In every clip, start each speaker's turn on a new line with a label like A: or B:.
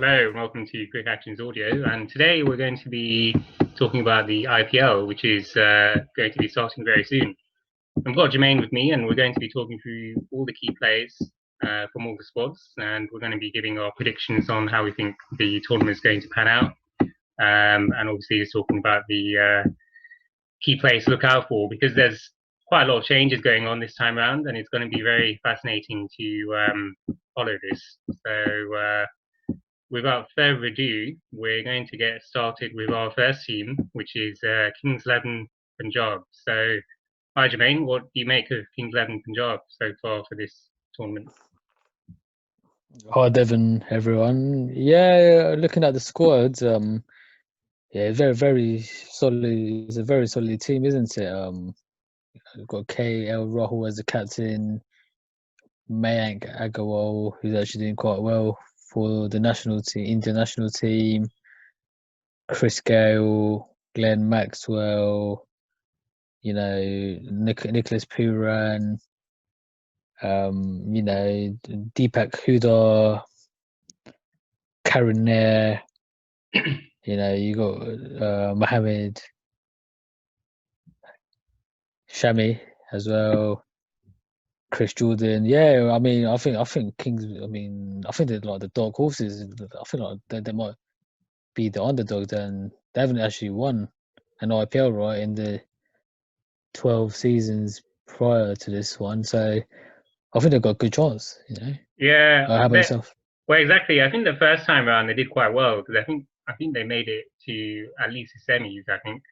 A: Hello and welcome to Quick Actions Audio. And today we're going to be talking about the IPL, which is going to be starting very soon. I've got Jermaine with me, and we're going to be talking through all the key players from all the squads, and we're going to be giving our predictions on how we think the tournament is going to pan out. And obviously, just talking about the key players to look out for, because there's quite a lot of changes going on this time around, and it's going to be very fascinating to follow this. So, without further ado, we're going to get started with our first team, which is Kings 11 Punjab. So, hi Jermaine, what do you make of Kings 11 Punjab so far for this tournament?
B: Hi Devon, everyone. Yeah, looking at the squads, yeah, very solid. It's a very solid team, isn't it? We've got KL Rahul as the captain, Mayank Agarwal, who's actually doing quite well for the national team, international team. Chris Gale, Glenn Maxwell, Nicholas Puran, Deepak Hooda, Karen Nair. You got Mohammed Shami as well, Chris Jordan. Yeah, I think Kings. I think they're like the dark horses. I feel like they might be the underdogs, and they haven't actually won an IPL right in the 12 seasons prior to this one. So I think they've got a good chance.
A: Yeah,
B: How about yourself?
A: well, exactly. I think the first time around they did quite well because I think they made it to at least the semis. I think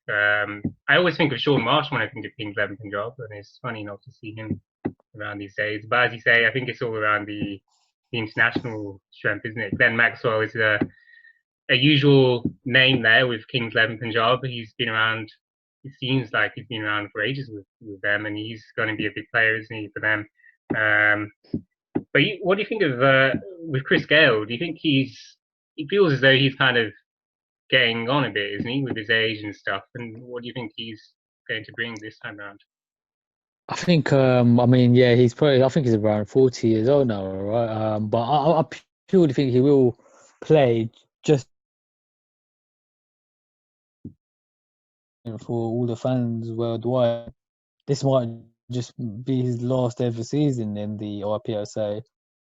A: I always think of Sean Marsh when I think of Kings 11 Punjab, and it's funny not to see him around these days. But as you say, I think it's all around the international strength, isn't it? Glenn Maxwell is a usual name there with Kings 11 Punjab. He's been around. It seems like he's been around for ages with them, and he's going to be a big player, isn't he, for them? But what do you think of with Chris Gale? Do you think he feels as though he's kind of getting on a bit, isn't he, with his age and stuff? And what do you think he's going to bring this time around?
B: I think, yeah, he's probably. I think he's around 40 years old now, right? But I purely think he will play just for all the fans worldwide. This might just be his last ever season in the IPL, so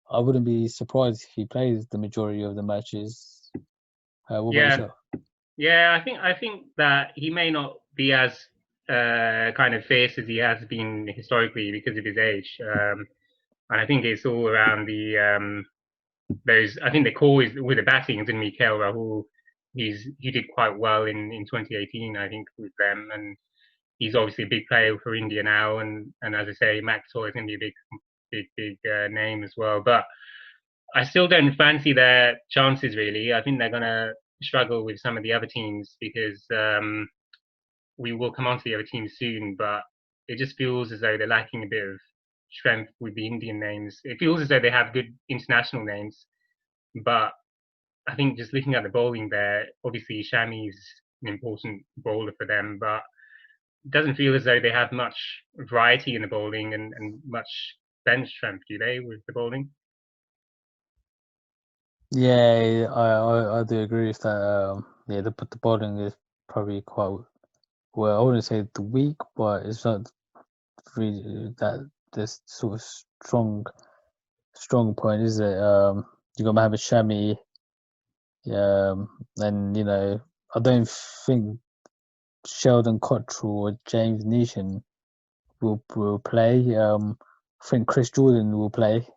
B: I wouldn't be surprised if he plays the majority of the matches. What about yourself?
A: Yeah, I think that he may not be as kind of fierce as he has been historically because of his age. And I think it's all around the those. I think the core is with the batting, isn't Mikael Rahul. He did quite well in 2018, I think, with them, and he's obviously a big player for India now. And as I say, Maxwell is going to be a big name as well. But I still don't fancy their chances really. I think they're going to struggle with some of the other teams because we will come on to the other teams soon. But it just feels as though they're lacking a bit of strength with the Indian names. It feels as though they have good international names, but I think just looking at the bowling there, obviously Shami is an important bowler for them, but it doesn't feel as though they have much variety in the bowling and much bench strength, do they, with the bowling?
B: Yeah, I do agree with that. Yeah, the bowling is probably quite well. I wouldn't say the weak, but it's not really that this sort of strong point, is it? You got Mohammed Shami, and I don't think Sheldon Cottrell or James Neesham will play. I think Chris Jordan will play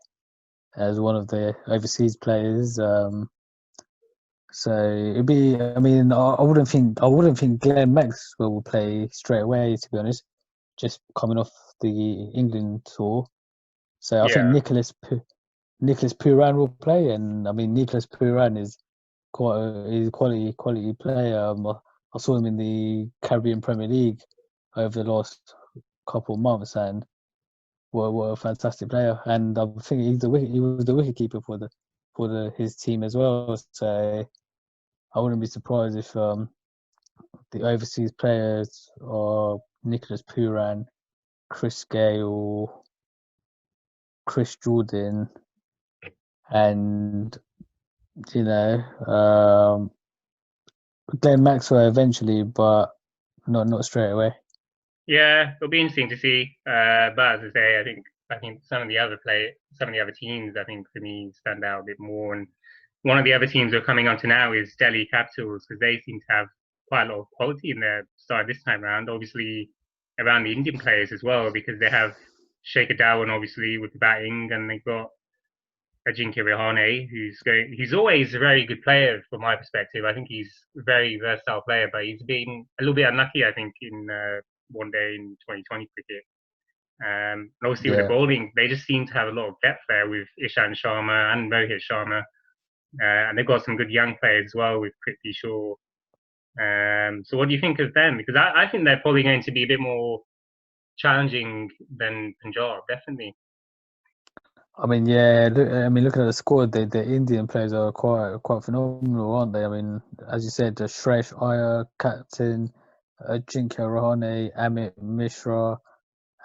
B: as one of the overseas players. So it'd be. I wouldn't think Glenn Maxwell will play straight away. To be honest, just coming off the England tour. So I think
A: Yeah.
B: Nicholas Puran will play, and Nicholas Puran is he's a quality player. I saw him in the Caribbean Premier League over the last couple of months, and what a fantastic player. And I think he was the wicket keeper for his team as well. So I wouldn't be surprised if the overseas players are Nicholas Puran, Chris Gale, Chris Jordan, and you know, Glenn Maxwell eventually, but not straight away.
A: Yeah, it'll be interesting to see. But as I say, I think some of the other teams, I think for me stand out a bit more. And one of the other teams we're coming on to now is Delhi Capitals because they seem to have quite a lot of quality in their side this time around. Obviously, around the Indian players as well because they have Shaker Dhawan obviously with the batting, and they've got Ajinkya Rahane, he's always a very good player from my perspective. I think he's a very versatile player, but he's been a little bit unlucky, I think, in one day in 2020 cricket. And obviously with the
B: Yeah.
A: bowling, they just seem to have a lot of depth there with Ishan Sharma and Rohit Sharma. And they've got some good young players as well with Prithvi Shaw. So what do you think of them? Because I think they're probably going to be a bit more challenging than Punjab, definitely.
B: I mean, yeah. Looking at the squad, the Indian players are quite phenomenal, aren't they? I mean, as you said, Shresh Iyer, captain, Ajinkya Rahane, Amit Mishra,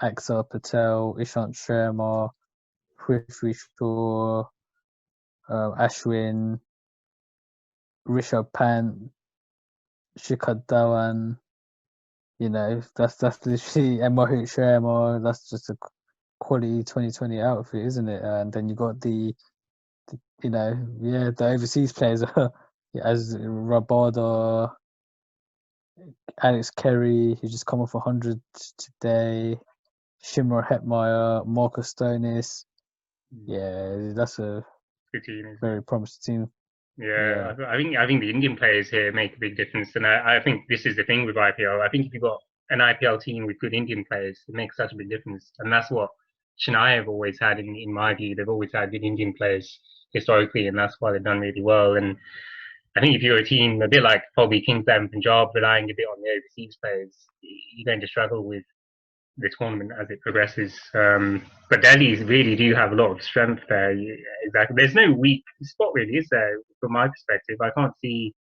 B: Axar Patel, Ishant Sharma, Prithvi Shaw, Ashwin, Rishabh Pant, Shikhar Dhawan. You know, that's literally Mohit Sharma. That's just a quality 2020 outfit, isn't it? And then you got the the overseas players as Rabada, Alex Kerry, who just come off 100 today, Shimmer Hetmeyer, Marcus Stonis. Yeah, that's a
A: Good team,
B: very promising team.
A: Yeah, I think the Indian players here make a big difference, and I think this is the thing with IPL. I think if you've got an IPL team with good Indian players, it makes such a big difference, and that's what Chennai have always had in my view. They've always had good Indian players historically, and that's why they've done really well. And I think if you're a team a bit like probably Kings and Punjab, relying a bit on the overseas players, you're going to struggle with the tournament as it progresses. But Delhi really do have a lot of strength there. Exactly. There's no weak spot really, is there? From my perspective, I can't see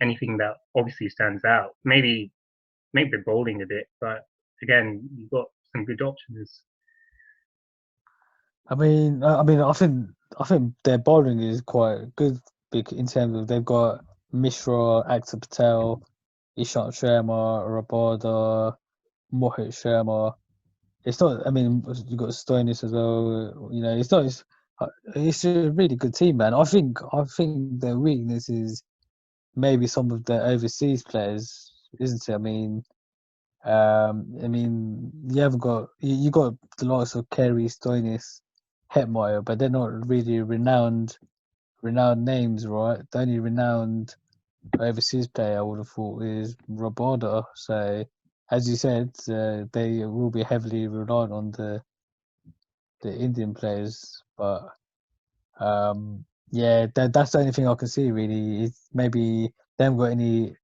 A: anything that obviously stands out. Maybe the bowling a bit, but again, you've got some good options.
B: I think their bowling is quite good in terms of they've got Mishra, Axar Patel, Ishant Sharma, Rabada, Mohit Sharma. It's not. I mean, you got Stoinis as well. You know, it's not. It's a really good team, man. I think their weakness is maybe some of the overseas players, isn't it? You haven't got you got the likes of Kerry, Stoinis, Hetmeyer, but they're not really renowned names, right? The only renowned overseas player I would have thought is Rabada. So, as you said, they will be heavily reliant on the Indian players, but yeah, that's the only thing I can see really. Is maybe they haven't got any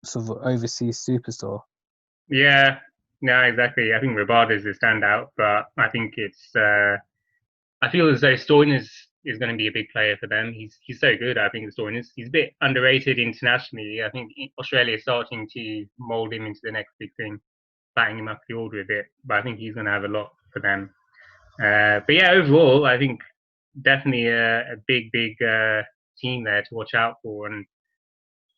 B: sort of overseas superstar.
A: Yeah, no, exactly. I think Rabada is the standout, but I think I feel as though Stoinis is going to be a big player for them. He's so good. I think Stoinis. He's a bit underrated internationally. I think Australia is starting to mold him into the next big thing, batting him up the order a bit. But I think he's going to have a lot for them. But yeah, overall, I think definitely a big team there to watch out for. And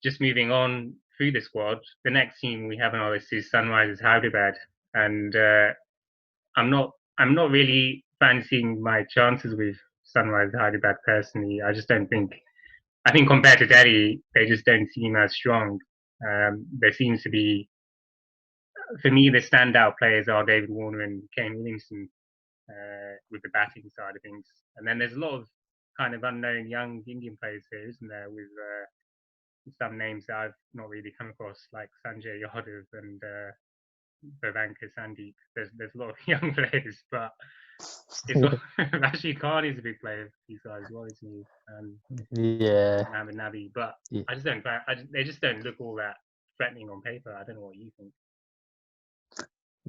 A: just moving on through the squad, the next team we have on our list is Sunrisers Hyderabad, and I'm not really fancying my chances with Sunrisers Hyderabad personally. I just don't think. I think compared to Delhi, they just don't seem as strong. There seems to be, for me, the standout players are David Warner and Kane Williamson with the batting side of things. And then there's a lot of kind of unknown young Indian players here, isn't there? With some names that I've not really come across, like Sanjay Yadav and Bhavanka Sandeep. There's a lot of young players, but it's all, Rashid Khan is a big player for these guys as well, isn't he?
B: Yeah,
A: Mohammad Nabi, but
B: yeah,
A: I just don't. They just don't look all that threatening on paper. I don't know what you think.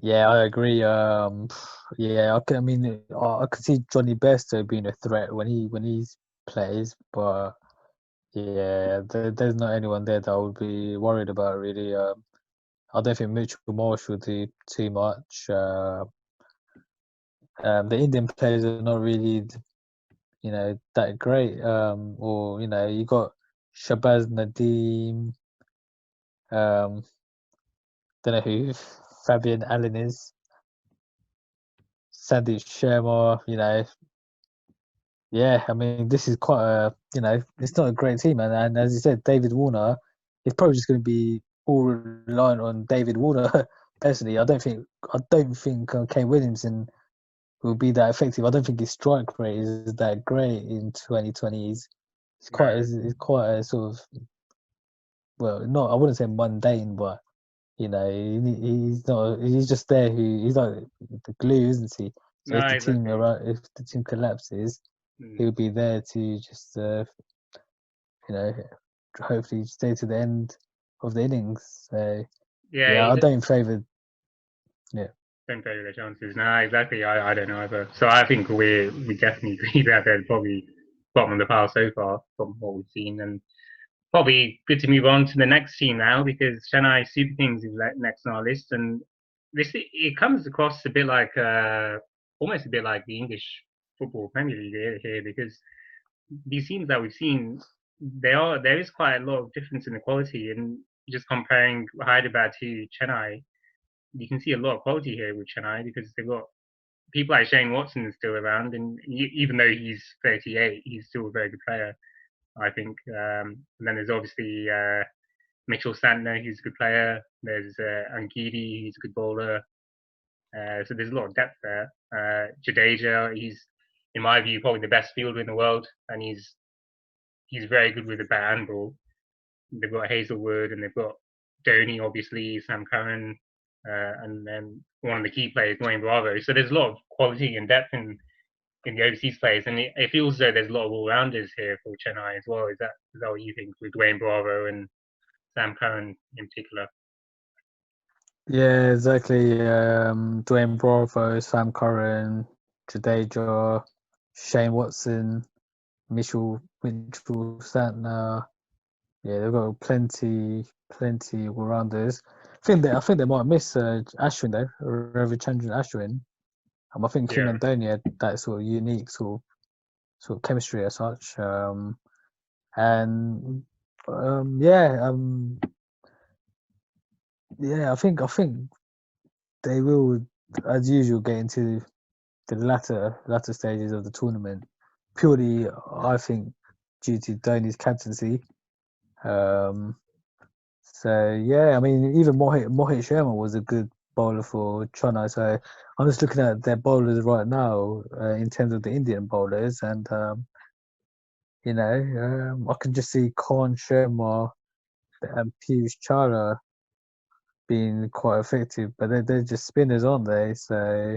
B: yeah, I agree. Yeah, I could see Johnny Bairstow being a threat when he plays, but yeah, there's not anyone there that I would be worried about really. I don't think Mitchell Marsh will do too much. The Indian players are not really, that great. Or you got Shabazz Nadeem. Don't know who Fabian Allen is. Sandeep Sharma. Yeah, I mean, this is quite it's not a great team, and as you said, David Warner is probably just going to be all reliant on David Warner. Personally, I don't think Kane Williamson will be that effective. I don't think his strike rate is that great in 2020. It's quite a sort of, well, not, I wouldn't say mundane, but he's not. He's just there. He's like the glue, isn't he? So
A: No, exactly.
B: if the team collapses, he'll be there to just hopefully stay to the end of the innings. So
A: Yeah,
B: yeah, I don't favour. Yeah.
A: don't favour the chances. No, exactly. I don't know either. So I think we definitely agree that they're probably bottom of the pile so far from what we've seen, and probably good to move on to the next team now because Chennai Super Kings is next on our list, and this it comes across a bit like almost a bit like the English football Premier League here because these teams that we've seen, there is quite a lot of difference in the quality, and just comparing Hyderabad to Chennai, you can see a lot of quality here with Chennai because they've got people like Shane Watson is still around, and even though he's 38, he's still a very good player, I think. And then there's obviously Mitchell Santner, who's a good player. There's Angidi, he's a good bowler. So there's a lot of depth there. Jadeja, he's in my view probably the best fielder in the world, and he's very good with the bat and ball. They've got Hazelwood and they've got Dhoni, obviously, Sam Curran, and then one of the key players, Dwayne Bravo. So there's a lot of quality and depth in the overseas players, and it feels as though there's a lot of all-rounders here for Chennai as well. Is that what you think with Dwayne Bravo and Sam Curran in particular?
B: Yeah, exactly. Dwayne Bravo, Sam Curran, Jadeja, Shane Watson, Mitchell Santner. Yeah, they've got plenty all-rounders. I think they might miss Ashwin though, Ravichandran Ashwin. I think him
A: Yeah,
B: and Dhoni had that sort of unique sort of chemistry as such. And yeah, I think they will, as usual, get into the latter stages of the tournament. Purely, I think, due to Dhoni's captaincy. So yeah, I mean, even Mohit Sharma was a good bowler for Chennai. So I'm just looking at their bowlers right now in terms of the Indian bowlers, and I can just see Khan Sharma and Piyush Chawla being quite effective, but they're just spinners, aren't they? So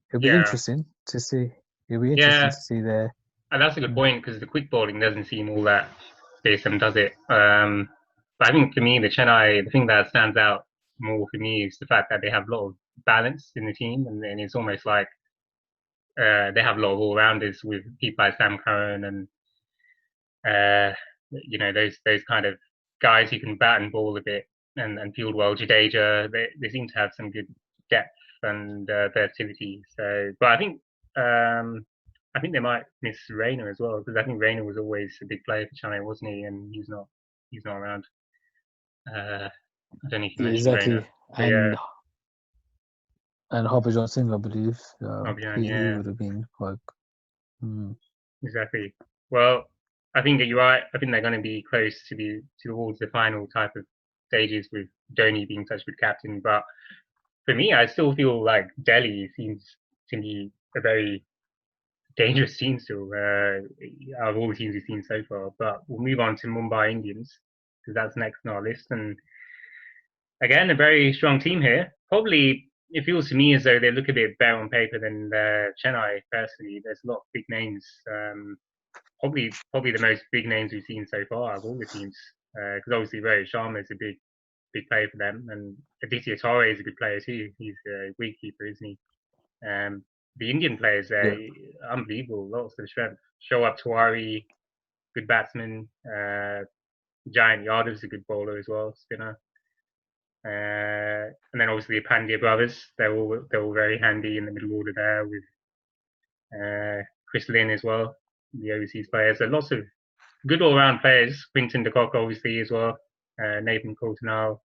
B: it'll be
A: yeah,
B: interesting to see. It'll be interesting
A: yeah.
B: to see their.
A: And that's a good point because the quick bowling doesn't seem all that fearsome, does it? But I think for me, the thing that stands out more for me is the fact that they have a lot of balance in the team, and it's almost like they have a lot of all-rounders with people like Sam Curran and those kind of guys who can bat and ball a bit and field well. Jadeja, they seem to have some good depth and versatility. So, but I think they might miss Rayner as well because I think Rayner was always a big player for China, wasn't he? And he's not around. I don't know if you
B: Yeah,
A: mentioned Rayner,
B: exactly,
A: but yeah,
B: and Harbhajan Singh, I believe,
A: Abhiyan,
B: he
A: yeah,
B: would have been quite. Mm,
A: exactly. Well, I think that you're right. I think they're going to be close towards the final type of stages with Dhoni being such a good captain. But for me, I still feel like Delhi seems to be a very dangerous team still out of all the teams we've seen so far. But we'll move on to Mumbai Indians because that's next on our list. And again, a very strong team here. Probably it feels to me as though they look a bit better on paper than Chennai. Personally, there's a lot of big names. Probably the most big names we've seen so far of all the teams. Because obviously Rohit Sharma is a big player for them, and Aditya Torre is a good player too. He's a wicketkeeper, isn't he? The Indian players there,
B: yeah,
A: unbelievable, lots of strength. Shoaib Tiwari, good batsman. Giant Yardov's a good bowler as well, spinner. And then obviously the Pandya brothers, they're all very handy in the middle order there with Chris Lynn as well. the overseas players. So lots of good all-round players. Quinton de Kock, obviously, as well. Nathan Coulter.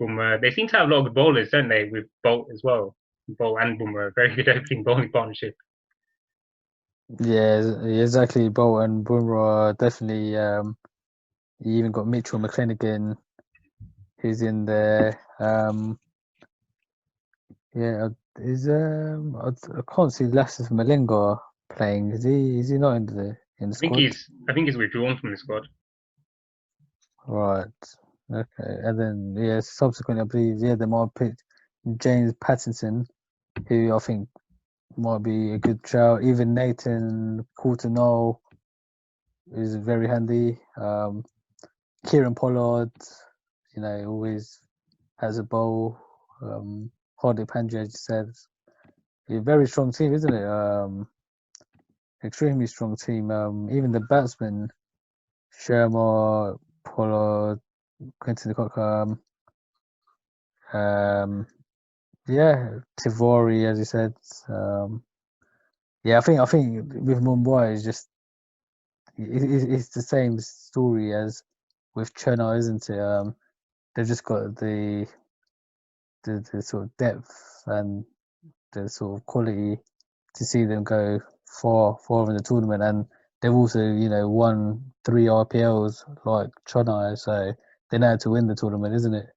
A: Bumrah. They seem to have a lot of good bowlers, don't they? With Bolt as well. Bolt and Bumrah, very good opening bowling partnership.
B: Yeah, exactly. Bolt and Bumrah definitely. You even got Mitchell McClenaghan, who's in there. Yeah, I can't see Lassus Malinga playing. Is he not in the squad?
A: I think he's withdrawn from the squad.
B: Right. Okay. And then subsequently I believe they might have picked James Pattinson, who I think might be a good shout. Even Nathan Coulter is very handy. Kieran Pollard, always has a bowl. Hardik Pandya, as you said, a very strong team, isn't it? Extremely strong team. Even the batsmen, Sharma, Pollard, Quinton de Kock, Tivory, as you said. I think with Mumbai is just it's the same story as with Chennai, isn't it? They've just got the sort of depth and the sort of quality to see them go far in the tournament, and they've also won 3 IPLs like Chennai, so they know how to win the tournament, isn't it?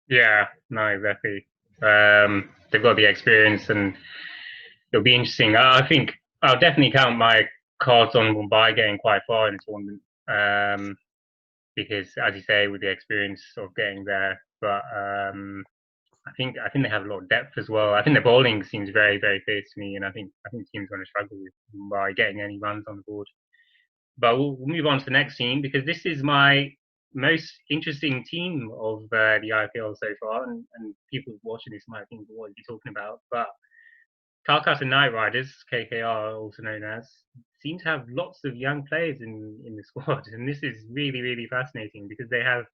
A: Yeah, no, exactly. They've got the experience, and it'll be interesting. I think I'll definitely count my cards on Mumbai getting quite far in the tournament, because, as you say, with the experience of getting there, but I think they have a lot of depth as well. I think the bowling seems very, very fierce to me, and I think the team's going to struggle by getting any runs on the board. But we'll move on to the next team, because this is my most interesting team of the IPL so far, and people watching this might think, what are you talking about? But Calcutta Knight Riders, KKR also known as, seem to have lots of young players in the squad, and this is really, really fascinating because they have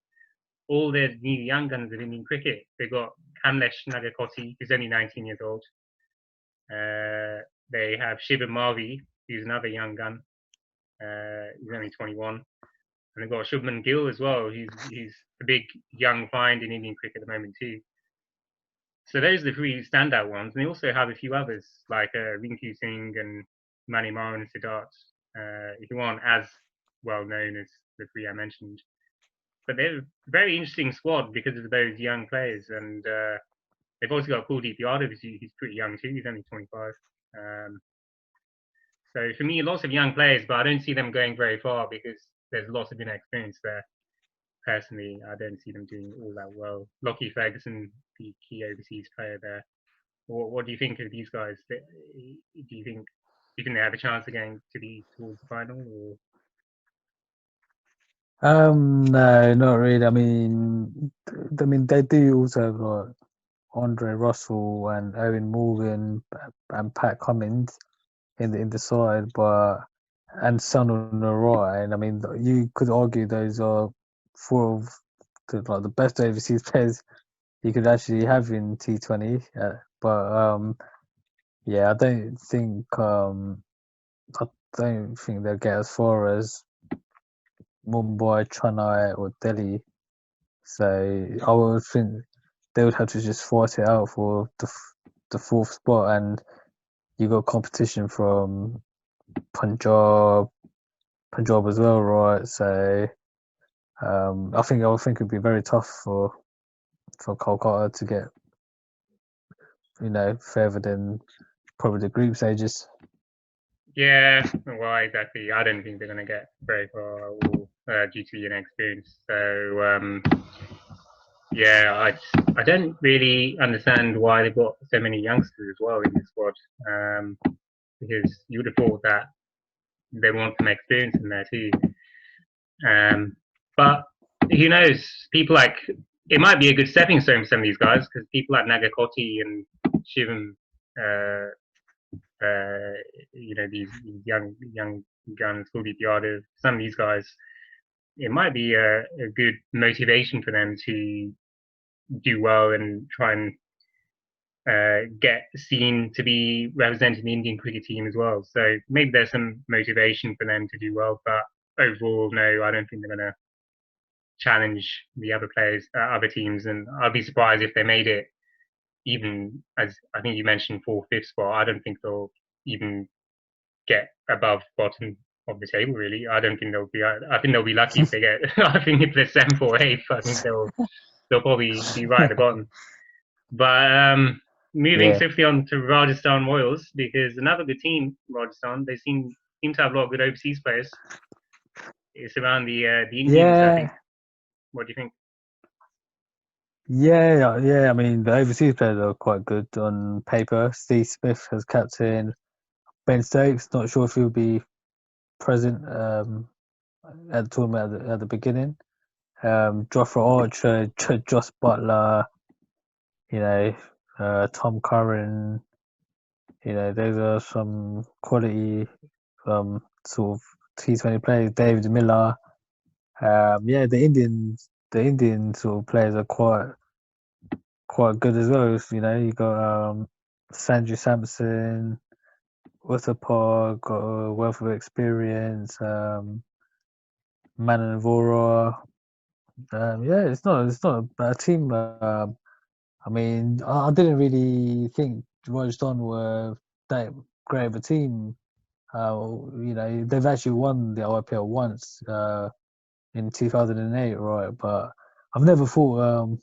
A: all their new young guns of Indian cricket. They've got Kamlesh Nagakotti, who's only 19 years old. They have Shivam Mavi, who's another young gun. He's only 21. And they've got Shubman Gill as well. He's a big young find in Indian cricket at the moment too. So those are the 3 standout ones. And they also have a few others like Rinku Singh and Mani Maran and Siddharth, who aren't as well known as the 3 I mentioned. But they're a very interesting squad because of those young players. And they've also got Kuldeep Yadav, who's pretty young too. He's only 25. So for me, lots of young players, but I don't see them going very far because there's lots of inexperience there. Personally, I don't see them doing all that well. Lockie Ferguson, the key overseas player there. What do you think of these guys? Do you think they have a chance of getting towards the final? Or?
B: No, not really. I mean, they do also have like Andre Russell and Owen Morgan and Pat Cummins in the side, and Son on the right. And I mean, you could argue those are 4 of the best overseas players you could actually have in T20. I don't think they'll get as far as Mumbai, Chennai, or Delhi. So I would think they would have to just fight it out for the 4th spot, and you got competition from Punjab as well, right? So I think it'd be very tough for Kolkata to get further than probably the group stages.
A: Yeah, well, exactly. I don't think they're going to get very far due to the inexperience. So I don't really understand why they've got so many youngsters as well in the squad, because you would have thought that they want some experience in there too. But who knows? People like it might be a good stepping stone for some of these guys because people like Nagakotti and Shivam, these young guns, Kuldeep Yadav, some of these guys, it might be a good motivation for them to do well and try and get seen to be representing the Indian cricket team as well. So maybe there's some motivation for them to do well, but overall, no, I don't think they're going to challenge the other players, other teams, and I'd be surprised if they made it even as I think you mentioned fourth, fifth spot. I don't think they'll even get above bottom of the table. Really, I don't think they'll be. I think they'll be lucky if they get. I think if they're seventh or eighth, I think they'll probably be right at the bottom. But moving
B: Yeah,
A: swiftly on to Rajasthan Royals, because another good team, Rajasthan, they seem to have a lot of good overseas players. It's around the Indians, I think.
B: yeah,
A: What do you think?
B: yeah. I mean, the overseas players are quite good on paper. Steve Smith as captain. Ben Stokes, not sure if he'll be present at the tournament at the beginning. Jofra Archer, Joss Butler, you know, Tom Curran. You know, those are some quality sort of T20 players. David Miller. Yeah, the Indian sort of players are quite good as well. You know, you got Sanju Samson, Uthapar, got a wealth of experience. Manan Vora. Yeah, it's not a bad team. I mean, I didn't really think Rajasthan were that great of a team. You know, they've actually won the IPL once in 2008, right? But I've never thought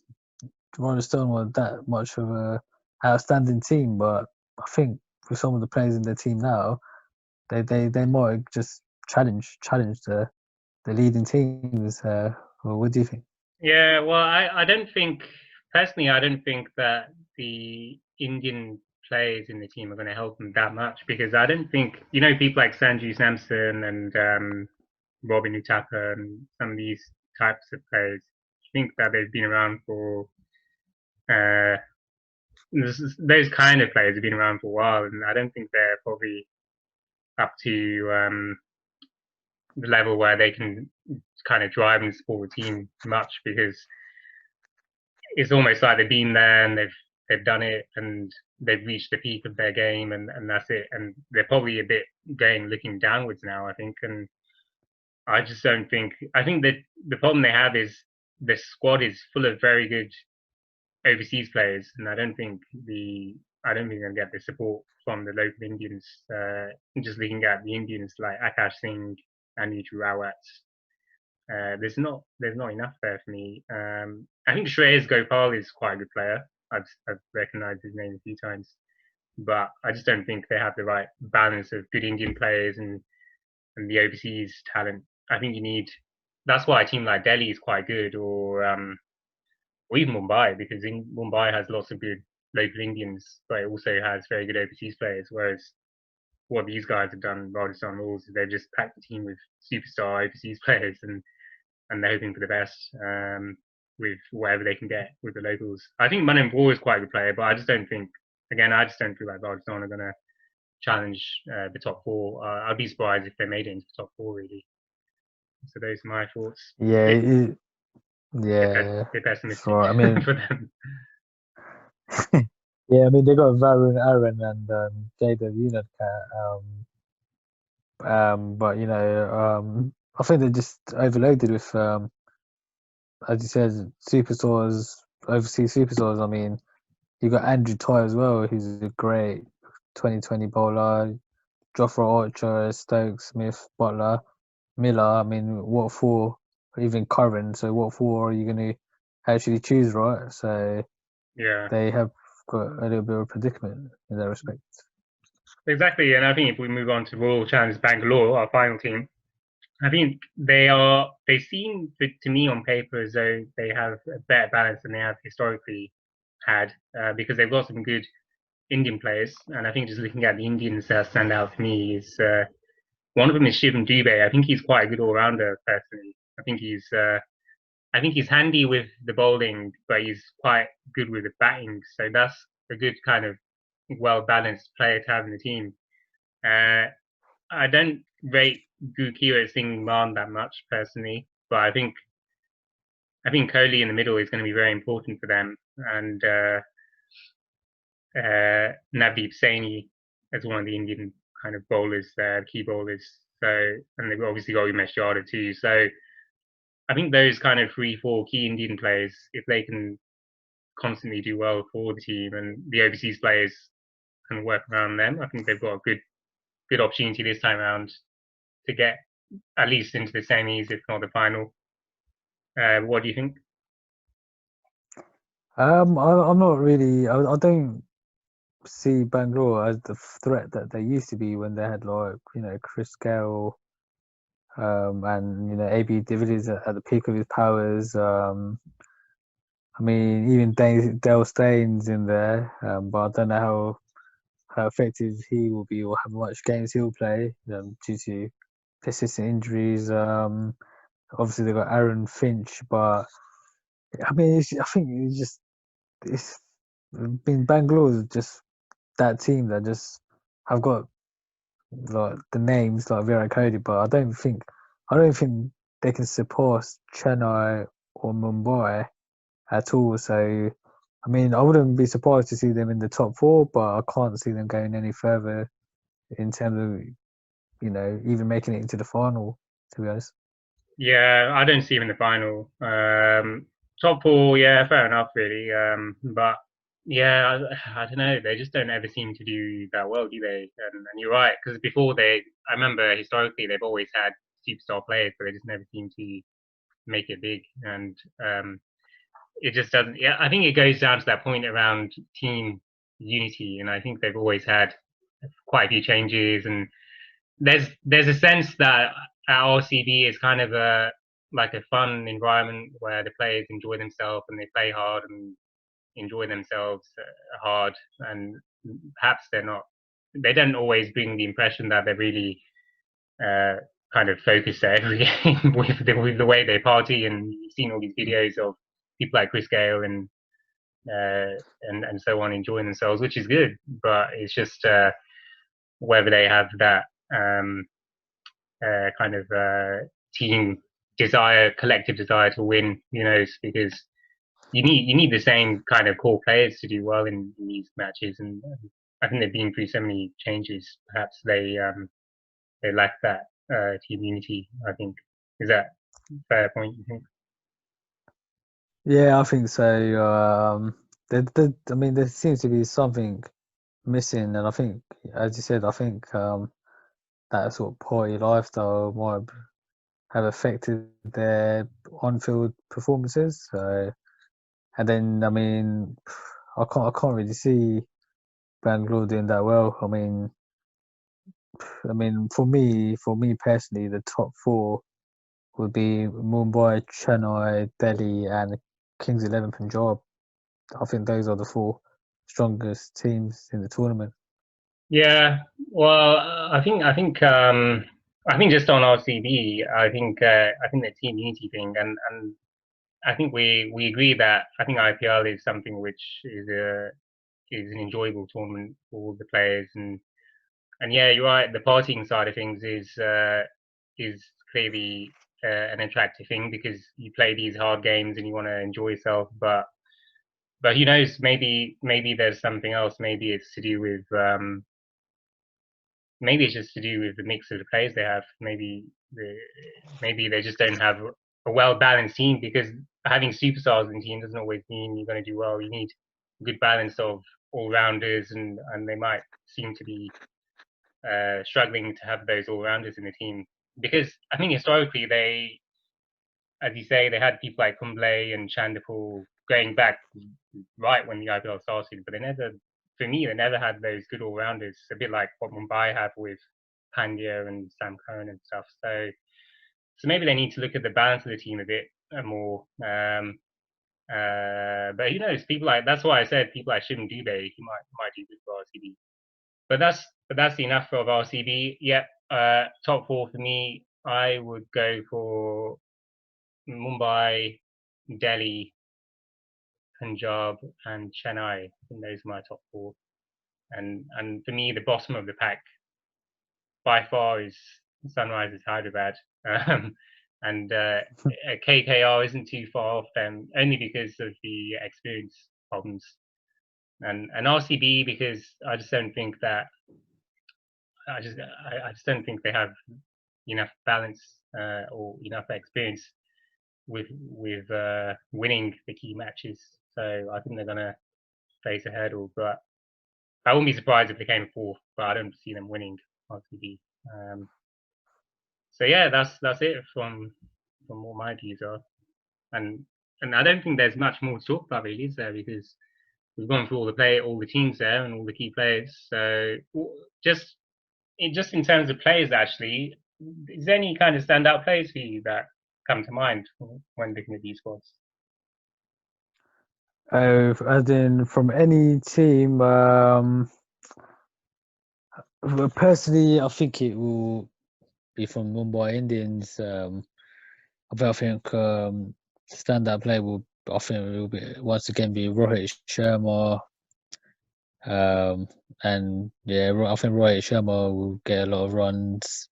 B: Rajasthan were that much of a outstanding team. But I think with some of the players in their team now, they might just challenge the leading teams. Well, what do you think?
A: Yeah, well, I don't think personally, I don't think that the Indian players in the team are going to help them that much because I don't think people like Sanju Samson and Robin Utapa and some of these types of players. I think that they've been around for uh, those kind of players have been around for a while, and I don't think they're probably up to the level where they can kind of drive and support the team much because it's almost like they've been there and they've done it and they've reached the peak of their game and that's it. And they're probably a bit looking downwards now, I think. And I just don't think I think that the problem they have is the squad is full of very good overseas players, and I don't think they'll get the support from the local Indians. Just looking at the Indians like Akash Singh and Neetu Rawat, there's not enough there for me. I think Shreyas Gopal is quite a good player. I've recognised his name a few times, but I just don't think they have the right balance of good Indian players and the overseas talent. I think you need. That's why a team like Delhi is quite good, or even Mumbai, because Mumbai has lots of good local Indians, but it also has very good overseas players. Whereas what these guys have done, Rajasthan Royals, is they've just packed the team with superstar overseas players, and they're hoping for the best with whatever they can get with the locals. I think Manan Vora is quite a good player, but I just don't think. Again, I just don't feel like Rajasthan are going to challenge the top four. I'd be surprised if they made it into the top four, really. So those are my thoughts.
B: Yeah,
A: Bit,
B: yeah.
A: bit pessimistic
B: So I mean,
A: for them.
B: yeah, I mean they got Varun Aaron and Jada Unadkat, but you know, I think they're just overloaded with as you said, superstars, overseas superstars. I mean, you got Andrew Toy as well, who's a great 2020 bowler. Jofra Archer, Stokes, Smith, Butler, Miller. I mean, what four? Even Curran. So what four are you going to actually choose, right? So
A: Yeah.
B: they have got a little bit of a predicament in that respect.
A: Exactly, and I think if we move on to Royal Challengers Bangalore, our final team, I think they seem to me on paper as though they have a better balance than they have historically had because they've got some good Indian players, and I think just looking at the Indians that stand out to me is one of them is Shivam Dube. I think he's quite a good all rounder personally. I think he's handy with the bowling, but he's quite good with the batting. So that's a good kind of well balanced player to have in the team. Uh, I don't rate Gurkeerat Singh Man that much personally, but I think Kohli in the middle is going to be very important for them. And Navdeep Saini as one of the Indian kind of bowlers, key bowlers. So, and they've obviously got Umesh Yadav too. So, I think those kind of 3, 4 key Indian players, if they can constantly do well for the team, and the overseas players can work around them, I think they've got a good opportunity this time around to get at least into the semis, if not the final. What do you think?
B: I'm not really. I don't see Bangalore as the threat that they used to be when they had like Chris Gale, and AB de Villiers at the peak of his powers. I mean, even Dale Steyn's in there, but I don't know how effective he will be or how much games he'll play due to persistent injuries. Obviously they've got Aaron Finch, but I mean, I think it's been Bangalore just that team that just have got like the names like Virat Kohli, but I don't think they can surpass Chennai or Mumbai at all. So I mean, I wouldn't be surprised to see them in the top 4, but I can't see them going any further in terms of even making it into the final. To be honest.
A: Yeah, I don't see him in the final. Top 4, yeah, fair enough, really. But yeah, I don't know. They just don't ever seem to do that well, do they? And you're right, because before I remember historically they've always had superstar players, but they just never seem to make it big. And it just doesn't. Yeah, I think it goes down to that point around team unity, and I think they've always had quite a few changes, and there's a sense that our RCB is kind of like a fun environment where the players enjoy themselves and they play hard and enjoy themselves hard, and perhaps they don't always bring the impression that they're really uh, kind of focused at every game with the way they party, and you've seen all these videos of people like Chris Gale and so on enjoying themselves, which is good, but it's just whether they have that kind of team desire, collective desire to win. Because you need the same kind of core players to do well in these matches, and I think they've been through so many changes. Perhaps they lack that team unity. I think is that a fair point? You think?
B: Yeah, I think so. I mean, there seems to be something missing, and I think, as you said, I think that sort of party lifestyle might have affected their on-field performances. So, and then I mean, I can't really see Bangalore doing that well. I mean, for me personally, the top 4 would be Mumbai, Chennai, Delhi, and Kings 11 Punjab. I think those are the 4 strongest teams in the tournament.
A: Yeah. Well, I think just on RCB, I think the team unity thing, and I think we agree that I think IPL is something which is an enjoyable tournament for all the players, and yeah, you're right. The partying side of things is clearly an attractive thing because you play these hard games and you want to enjoy yourself. But who knows? Maybe there's something else. Maybe it's just to do with the mix of the players they have. Maybe they just don't have a well balanced team, because having superstars in the team doesn't always mean you're going to do well. You need a good balance of all rounders, and they might seem to be struggling to have those all rounders in the team, because I think historically as you say, they had people like Kumble and Chandapur going back right when the IPL started, but for me, they never had those good all rounders. A bit like what Mumbai have with Pandya and Sam Curran and stuff. So maybe they need to look at the balance of the team a bit more. But who knows? That's why I said people like Shivam Dube, he might do good for RCB. But that's enough of RCB. Yeah, top 4 for me. I would go for Mumbai, Delhi, Punjab, and Chennai. I think those are my top 4. And for me, the bottom of the pack by far is Sunrisers Hyderabad. Um, and KKR isn't too far off them, only because of the experience problems. and RCB, because I just don't think that I just don't think they have enough balance or enough experience with winning the key matches. So I think they're gonna face a hurdle, but I wouldn't be surprised if they came fourth. But I don't see them winning RCB. So yeah, that's it from what my views are, and I don't think there's much more to talk about really, is there? Because we've gone through all the teams there and all the key players. So just in terms of players, actually, is there any kind of standout players for you that come to mind when looking at these squads?
B: As in from any team, personally, I think it will be from Mumbai Indians. But I think standout player will, I think it will be once again be Rohit Sharma. And yeah, I think Rohit Sharma will get a lot of runs.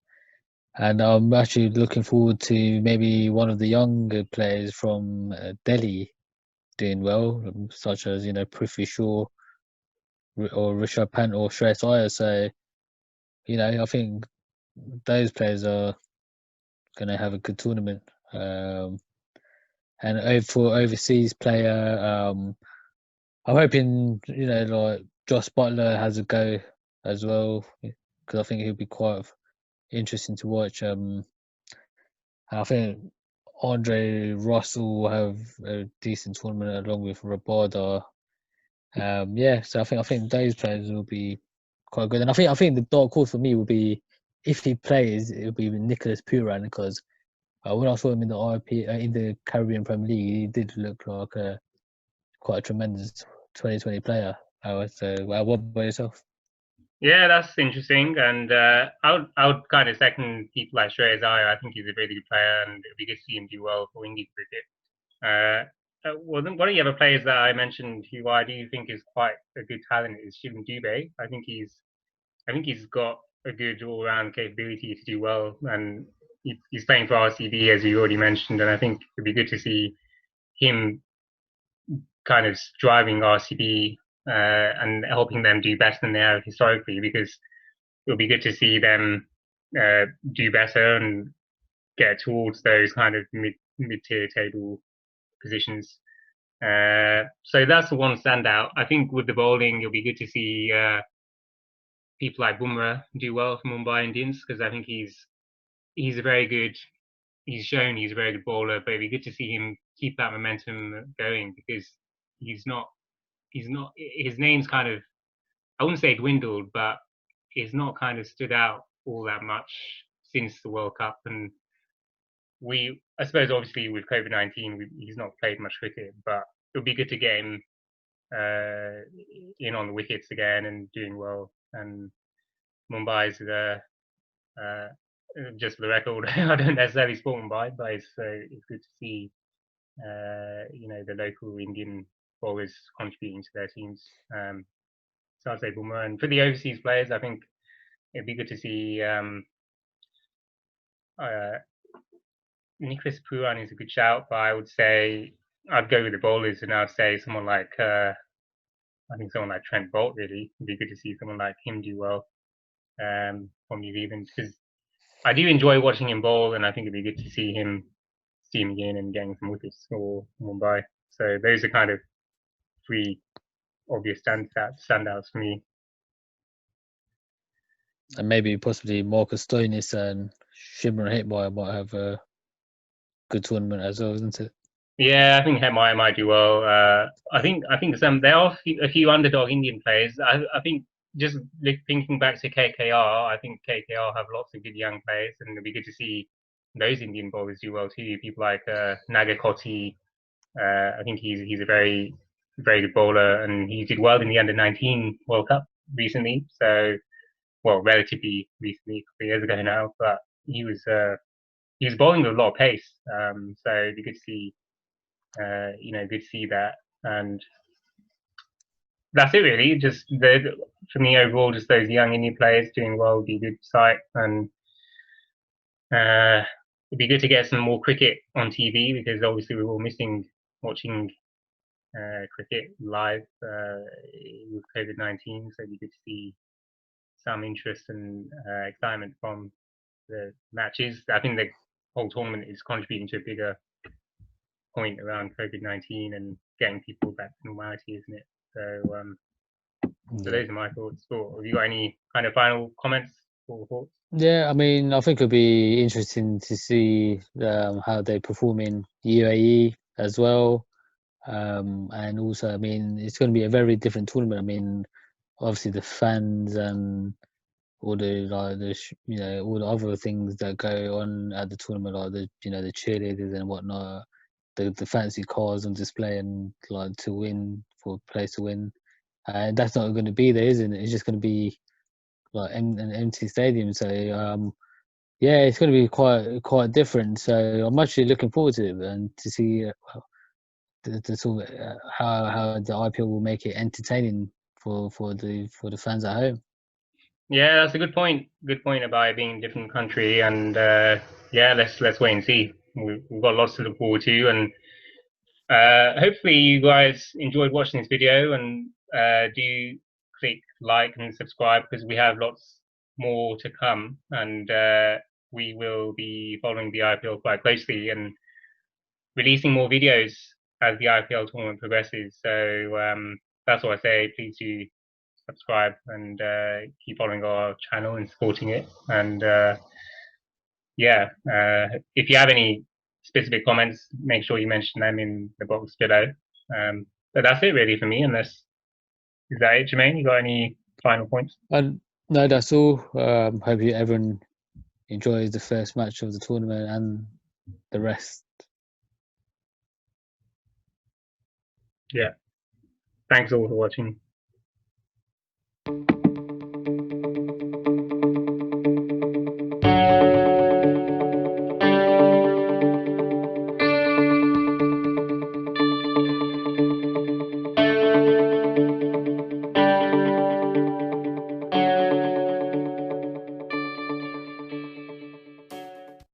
B: And I'm actually looking forward to maybe one of the younger players from Delhi doing well, such as Prithvi Shaw or Rishabh Pant or Shreyas Iyer. So I think those players are going to have a good tournament. And for overseas player, I'm hoping like Josh Butler has a go as well, because I think he'll be quite interesting to watch. I think Andre Russell will have a decent tournament along with Rabada. Yeah, so I think those players will be quite good, and I think the dark horse for me will be, if he plays, it will be Nicholas Puran, because when I saw him in the in the Caribbean Premier League, he did look like quite a tremendous 2020 player. So, what about yourself?
A: Yeah, that's interesting, and I would kind of second people like Shreyas Iyer. I think he's a really good player, and it'd be good to see him do well for Indian cricket. Well, one of the other players that I mentioned who I do think is quite a good talent is Shivam Dube. I think he's got a good all-round capability to do well, and he's playing for RCB as you already mentioned, and I think it'd be good to see him kind of driving RCB and helping them do better than they have historically, because it'll be good to see them do better and get towards those kind of mid-tier table positions. So that's the one standout. I think with the bowling, it'll be good to see people like Bumrah do well for Mumbai Indians, because I think he's a very good. He's shown he's a very good bowler, but it'd be good to see him keep that momentum going, because he's not. His name's kind of, I wouldn't say dwindled, but it's not kind of stood out all that much since the World Cup. And I suppose, obviously with COVID-19, he's not played much cricket, but it'll be good to get him in on the wickets again and doing well. And Mumbai's just for the record, I don't necessarily support Mumbai, but it's good to see the local Indian bowlers contributing to their teams. So I'd say Bumrah. And for the overseas players, I think it'd be good to see Nicholas Puran is a good shout, but I would say I'd go with the bowlers, and I'd say someone like someone like Trent Bolt. Really, it'd be good to see someone like him do well from New Zealand, because I do enjoy watching him bowl, and I think it'd be good to see him steaming in and getting some wickets for Mumbai. So those are kind of three obvious standouts for me.
B: And maybe possibly Marcus Stoinis and Shimron Hetmeyer might have a good tournament as well, isn't it?
A: Yeah, I think Hetmeyer might do well. I think there are a few underdog Indian players. I think just thinking back to KKR, I think KKR have lots of good young players, and it'll be good to see those Indian bowlers do well too. People like Nagakoti. I think he's a very good bowler, and he did well in the under-19 World Cup recently. So, well, relatively recently, a couple of years ago now, but he was bowling with a lot of pace. So it'd be good to see. Good to see that, and that's it really. Just for me overall, just those young Indian players doing well would be a good sight, and it'd be good to get some more cricket on TV, because obviously we're all missing watching cricket live with COVID-19, so we could see some interest and excitement from the matches. I think the whole tournament is contributing to a bigger point around COVID-19 and getting people back to normality, isn't it? So those are my thoughts. So have you got any kind of final comments or thoughts?
B: Yeah, I mean, I think it'll be interesting to see how they perform in UAE as well. And also, I mean, it's going to be a very different tournament. I mean, obviously the fans and all the all the other things that go on at the tournament, like the cheerleaders and whatnot, the fancy cars on display and like to win for players to win, and that's not going to be there, isn't it? It's just going to be like an empty stadium. So yeah, it's going to be quite different. So I'm actually looking forward to it and to see the sort of how the IPL will make it entertaining for the fans at home.
A: Yeah, that's a good point. Good point about it being a different country, and yeah, let's wait and see. We've got lots to look forward to, and hopefully you guys enjoyed watching this video, and do click like and subscribe because we have lots more to come, and we will be following the IPL quite closely and releasing more videos as the IPL tournament progresses. So that's what I say. Please do subscribe and keep following our channel and supporting it. And yeah, if you have any specific comments, make sure you mention them in the box below. But that's it really for me. Unless is that it, Jermaine? You got any final points?
B: And no, that's all. Hope everyone enjoys the first match of the tournament and the rest.
A: Yeah. Thanks all for watching.